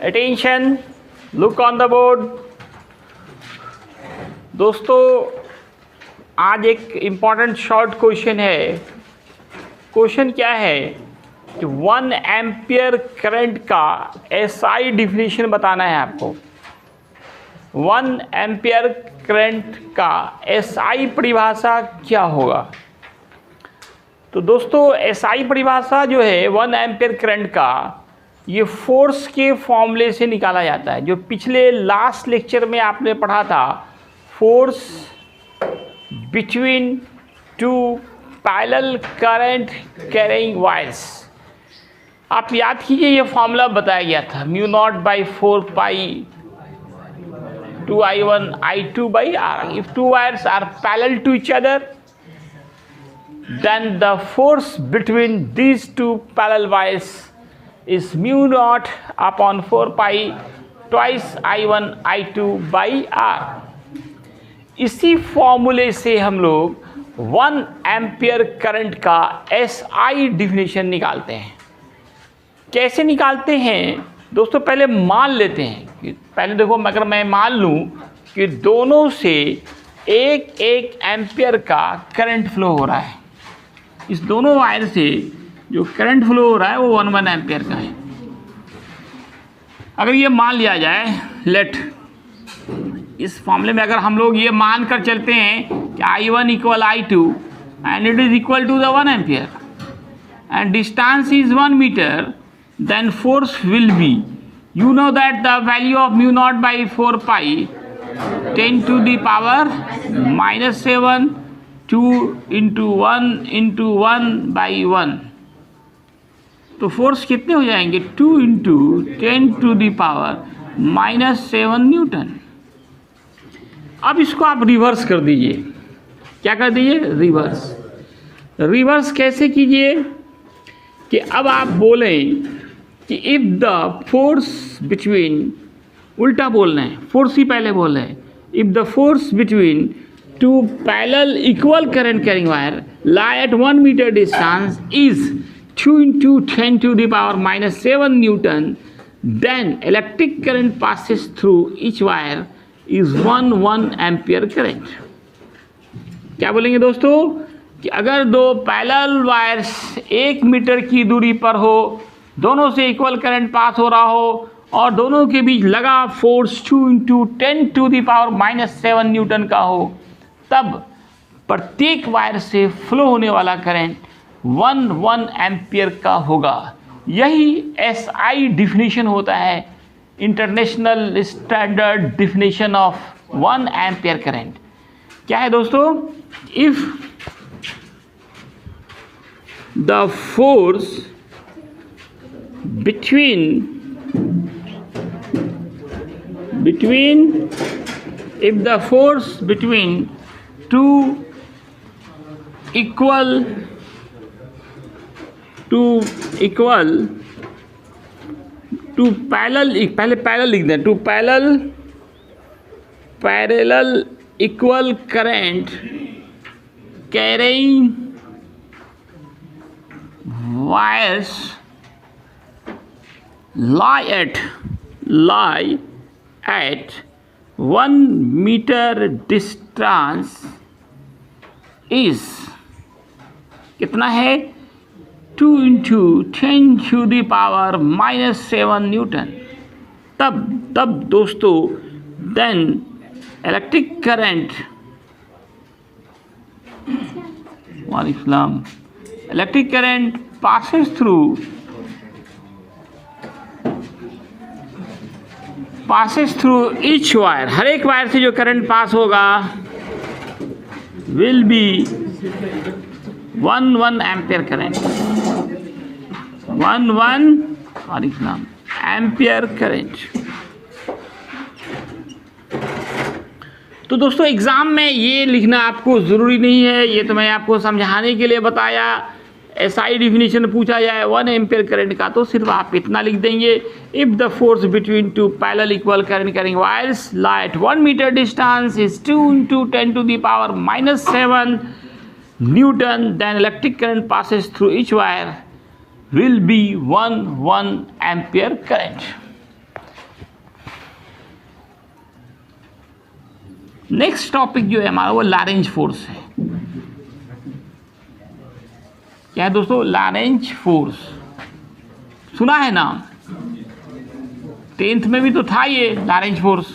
Attention, look on the board. दोस्तों आज एक इम्पॉर्टेंट शॉर्ट क्वेश्चन है। क्वेश्चन क्या है कि 1 एम्पियर करंट का एसआई डिफिनीशन बताना है आपको। 1 एम्पियर करंट का एसआई परिभाषा क्या होगा। तो दोस्तों एसआई परिभाषा जो है 1 एम्पियर करंट का, ये फोर्स के फॉर्मूले से निकाला जाता है। जो पिछले लास्ट लेक्चर में आपने पढ़ा था, force between two parallel current carrying wires. आप याद कीजिए, ये फॉर्मूला बताया गया था, mu naught by 4 pi 2I1 I2 by R. If two wires are parallel to each other, then the force between these two parallel wires is mu naught upon 4 pi twice I1 I2 by R. इसी फॉर्मूले से हम लोग 1 ampere current का SI definition निकालते हैं। कैसे निकालते हैं दोस्तों, पहले मान लेते हैं कि पहले देखो, अगर मैं मान लूँ कि दोनों से 1 एम्पियर का करंट फ्लो हो रहा है, इस दोनों वायर से जो करंट फ्लो हो रहा है वो 1 एम्पियर का है। अगर ये मान लिया जाए, लेट इस फॉर्मूले में अगर हम लोग ये मान कर चलते हैं कि I1 equal I2 and it is equal to the 1 ampere and distance is 1 metre, then force will be, you know that the value of mu naught by 4 pi 10 to the power minus 7 2 into 1 into 1 by 1, तो force कितने हो जाएंगे 2 into 10 to the power minus 7 Newton. अब इसको आप reverse कर दीजिए। क्या कर दीजिए? रिवर्स कैसे कीजिए कि अब आप बोलें कि इफ द फोर्स बिटवीन, उल्टा बोलना है, फोर्स ही पहले बोल रहे हैं, if the force between two parallel equal current carrying wire lie at 1 meter distance is 2 into 10 to the power minus 7 Newton, then electric current passes through each wire is 1 ampere current. क्या बोलेंगे दोस्तों कि अगर दो parallel wires 1 metre की दूरी पर हो, दोनों से इक्वल करंट पास हो रहा हो और दोनों के बीच लगा force 2 into 10 to the power minus 7 Newton का हो, तब प्रत्येक वायर से फ्लो होने वाला करंट 1 एम्पियर का होगा। यही SI डिफिनीशन होता है, international standard definition of 1 ampere current. क्या है दोस्तों? If the force between if the force between two equal to parallel, पहले पैरेलल लिख दें, two parallel equal current carrying wires lie at 1 meter distance is कितना है 2 into 10 to the power minus 7 Newton. तब दोस्तों then electric current passes through each wire, हर एक wire से जो करंट पास होगा will be 1 ampere current, 1 ampere current. तो दोस्तों एग्ज़ाम में ये लिखना आपको ज़रूरी नहीं है, ये तो मैं आपको समझाने के लिए बताया। SI डिफिनीशन पूछा जाए 1 एम्पियर करंट का, तो सिर्फ आप इतना लिख देंगे, if the force between two parallel equal current carrying wires lie at 1 meter distance is 2 into 10 to the power minus 7 Newton, then electric current passes through each wire will be 1 ampere current. Next topic जो है हमारा वो लैरेंज force है। क्या है दोस्तों? लैरेंज force, सुना है नाम? 10th में भी तो था ये लैरेंज फोर्स।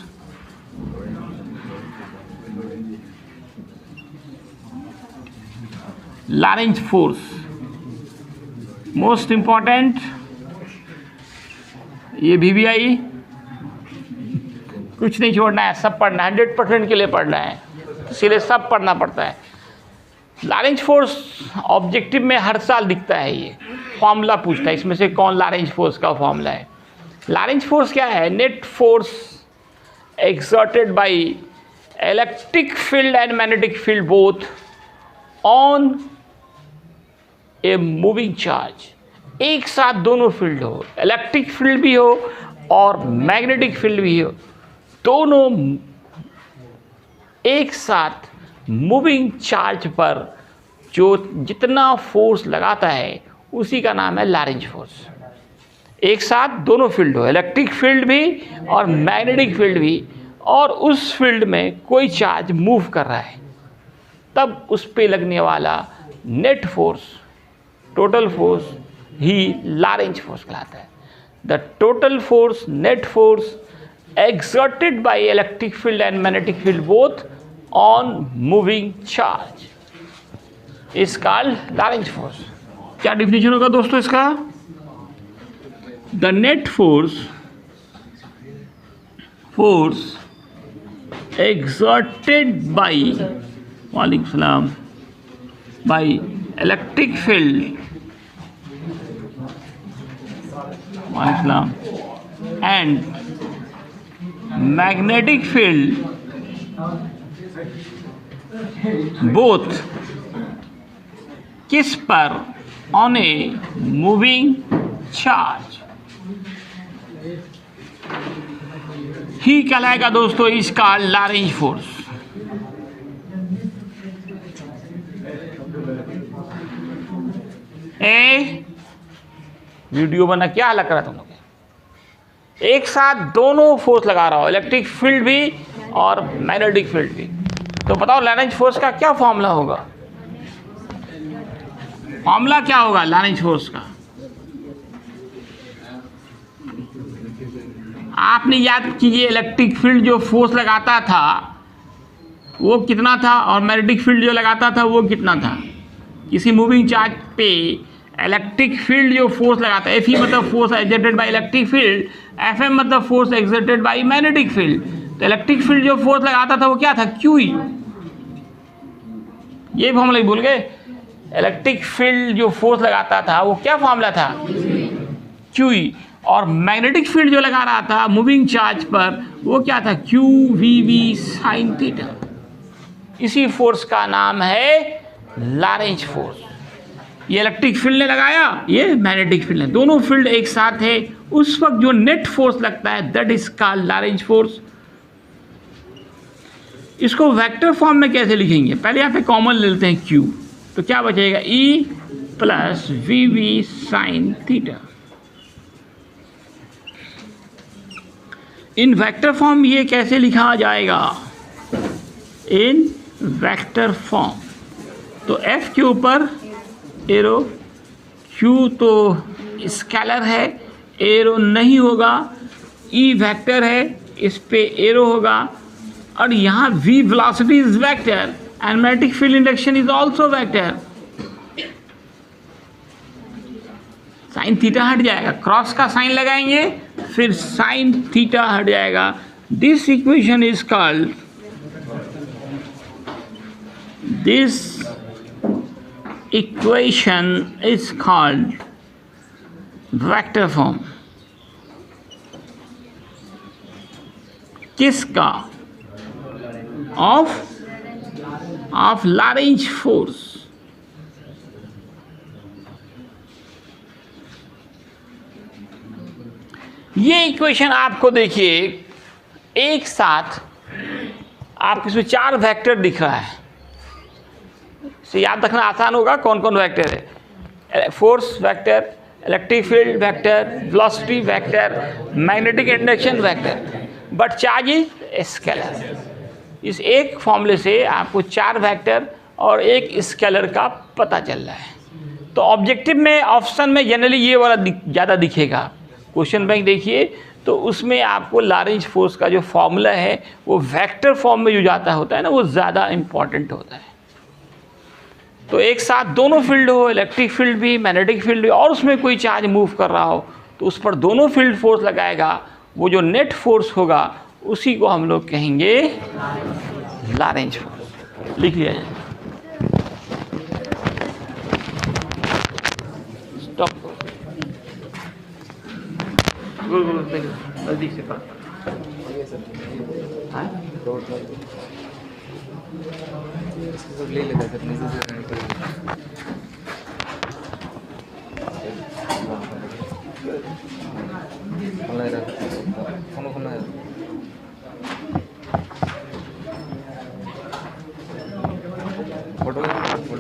लैरेंज फोर्स मोस्ट इंपॉर्टेंट, ये VVI कुछ नहीं छोड़ना है, सब पढ़ना है, 100% के लिए पढ़ना है, इसीलिए सब पढ़ना पड़ता है। लैरेंज फोर्स ऑब्जेक्टिव में हर साल दिखता है, ये फॉर्मूला पूछता है इसमें से कौन लैरेंज फोर्स का फॉर्मूला है। लैरेंज फोर्स क्या है? Net force exerted by electric field and magnetic field both on a moving charge। एक साथ दोनों फील्ड हो, इलेक्ट्रिक फील्ड भी हो और मैग्नेटिक फील्ड भी हो, दोनों एक साथ मूविंग चार्ज पर जो जितना फोर्स लगाता है उसी का नाम है लैरेंज फोर्स। एक साथ दोनों फील्ड हो, इलेक्ट्रिक फील्ड भी और मैग्नेटिक फील्ड भी, और उस फील्ड में कोई चार्ज मूव कर रहा है, तब उस पे लगने वाला नेट फोर्स, टोटल फोर्स ही लैरेंज फोर्स कहलाता है। The total force, net force exerted by electric field and magnetic field both on moving charge is called lagrange force। क्या डिफिनेशन होगा दोस्तों इसका? The net force exerted by वालेकुम सलाम by electric field वालेकुम सलाम and magnetic field both किस पर? on a moving charge ही कहलाएगा दोस्तों इसका लैरेंज फोर्स। वीडियो बना क्या अलग करा तुम लोग? एक साथ दोनों फोर्स लगा रहा हो, इलेक्ट्रिक फील्ड भी और मैग्नेटिक फील्ड भी, तो बताओ लैरेंज फोर्स का क्या फॉर्मूला होगा? फॉर्मूला क्या होगा लैरेंज फोर्स का? आपने याद कीजिए, इलेक्ट्रिक फील्ड जो फोर्स लगाता था वो कितना था और मैग्नेटिक फील्ड जो लगाता था वो कितना था? किसी मूविंग चार्ज पे इलेक्ट्रिक फील्ड जो फोर्स लगाता है, Fe मतलब force exerted by electric field, Fm मतलब force exerted by magnetic field. तो इलेक्ट्रिक फील्ड जो फोर्स लगाता था वो क्या था? QE। ये फॉर्मूला ही भूल गए? इलेक्ट्रिक फील्ड जो फोर्स लगाता था वो क्या फॉर्मूला था? QE। और मैग्नेटिक फील्ड जो लगा रहा था मूविंग चार्ज पर वो क्या था? QVV sine theta. इसी फोर्स का नाम है लैरेंज फोर्स। ये इलेक्ट्रिक फील्ड ने लगाया, ये मैग्नेटिक फील्ड ने, दोनों फील्ड एक साथ है, उस वक्त जो नेट फोर्स लगता है दैट इज कॉल्ड लैरेंज फोर्स। इसको वेक्टर फॉर्म में कैसे लिखेंगे? पहले यहाँ पे कॉमन ले लेते हैं Q, तो क्या बचेगा? E plus VV sine theta. इन वेक्टर फॉर्म ये कैसे लिखा जाएगा? इन वेक्टर फॉर्म, तो F के ऊपर एरो, Q तो स्केलर है, एरो नहीं होगा, E वेक्टर है, इस पे एरो होगा, और यहाँ V velocity is vector and magnetic field induction is also vector. Sine theta हट जाएगा, क्रॉस का साइन लगाएंगे फिर साइन थीटा हट जाएगा। This equation is called, this equation is called vector form। किसका? of Lagrange force। ये इक्वेशन आपको देखिए एक साथ आपको इसमें 4 वेक्टर दिख रहा है, से याद रखना आसान होगा कौन कौन वेक्टर है। Force vector, electric field vector, velocity vector, magnetic induction vector, but charge is scalar. इस एक फॉर्मूले से आपको 4 वेक्टर और एक स्केलर का पता चल रहा है। तो ऑब्जेक्टिव में ऑप्शन में जनरली ये वाला ज़्यादा दिखेगा। क्वेश्चन बैंक देखिए तो उसमें आपको लॉरेंज फोर्स का जो फॉर्मूला है वो वेक्टर फॉर्म में जो जाता होता है ना, वो ज़्यादा इम्पॉर्टेंट होता है। तो एक साथ दोनों फील्ड हो, इलेक्ट्रिक फील्ड भी, मैग्नेटिक फील्ड भी, और उसमें कोई चार्ज मूव कर रहा हो तो उस पर दोनों फील्ड फोर्स लगाएगा, वो जो नेट फोर्स होगा उसी को हम लोग कहेंगे लॉरेंज फोर्स। लिख लिया जाए। स्टॉप। नजदीक से बात। ले लेता सर फोटो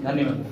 धन्यवाद।